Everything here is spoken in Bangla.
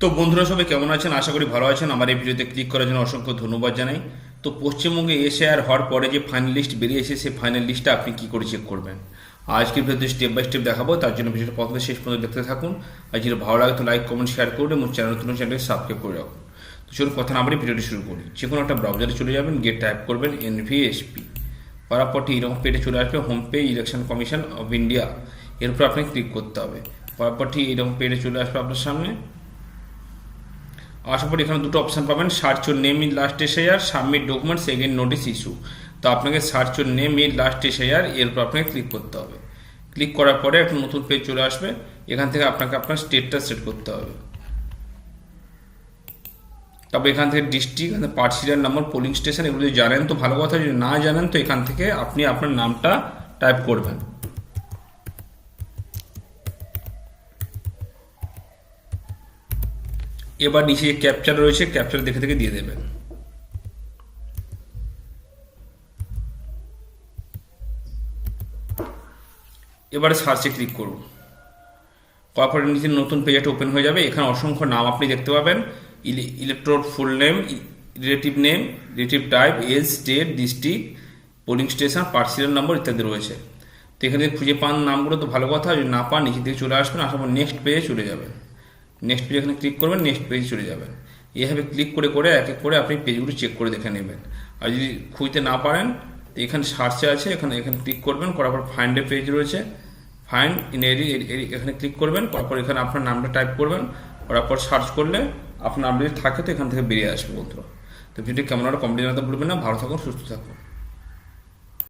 তো বন্ধুরা সবাই কেমন আছেন? আশা করি ভালো আছেন। আমার এই ভিডিওতে ক্লিক করার জন্য অসংখ্য ধন্যবাদ জানাই। তো পশ্চিমবঙ্গে এসআইআর হওয়ার পরে যে ফাইনাল লিস্ট বেরিয়েছে, সেই ফাইনাল লিস্টটা আপনি কি করে চেক করবেন আজকের ভিডিওতে স্টেপ বাই স্টেপ দেখাবো। তার জন্য ভিডিওটা প্রথম থেকে শেষ পর্যন্ত দেখতে থাকুন। আর যদি ভালো লাগে তো লাইক কমেন্ট শেয়ার করুন এবং চ্যানেলকে সাবস্ক্রাইব করে রাখুন। তো চলুন কথা না বলে ভিডিওটি শুরু করি। যে কোনো একটা ব্রাউজারে চলে যাবেন, গিয়ে টাইপ করবেন এনভিএসপি। করার পরটি এরকম পেজে চলে আসবে, home page election commission of India. এর উপর আপনাকে ক্লিক করতে হবে। করার পরটি এরকম পেজে চলে আসবে আপনার সামনে। আসার পর এখানে দুটো অপশান পাবেন, search or name in last SIR, submit documents again notice issue. তো আপনাকে search or name in last SIR এর উপর আপনাকে ক্লিক করতে হবে। ক্লিক করার পরে একটা নতুন পেজ চলে আসবে। এখান থেকে আপনাকে আপনার স্টেটটা সেট করতে হবে। তারপর এখান থেকে district, partial number, polling station, এগুলো যদি জানেন তো ভালো কথা, যদি না জানেন তো এখান থেকে আপনি আপনার নামটা টাইপ করবেন। এবার নিচে যে ক্যাপচার রয়েছে, ক্যাপচার দেখে দেখে দিয়ে দেবেন। এবারে সার্চে ক্লিক করুন। করার পরে নিচে নতুন পেজ একটা ওপেন হয়ে যাবে। এখানে অসংখ্য নাম আপনি দেখতে পাবেন। ইলেকট্রোর full name, relative type, age, state, district, polling station, partial number ইত্যাদি রয়েছে। তো এখানে খুঁজে পান নামগুলো তো ভালো কথা, যদি না পান নিচে থেকে চলে আসবেন। আসার পর নেক্সট পেজে চলে যাবেন। নেক্সট পেজ এখানে ক্লিক করবেন, নেক্সট পেজে চলে যাবেন। এইভাবে ক্লিক করে করে এক এক করে আপনি পেজগুলো চেক করে দেখে নেবেন। আর যদি খুঁজতে না পারেন তো এখানে সার্চে আছে, এখানে ক্লিক করবেন। করার পর ফাইন্ডে পেজ রয়েছে, ফাইন্ড ইন এখানে ক্লিক করবেন। করার পর এখানে আপনার নামটা টাইপ করবেন। করার পর সার্চ করলে আপনার নাম যদি থাকে তো এখান থেকে বেরিয়ে আসবে বন্ধুরা। তো ভিডিও কেমন হলো কমেন্টে জানাতে ভুলবেন না। ভালো থাকুন, সুস্থ থাকুন।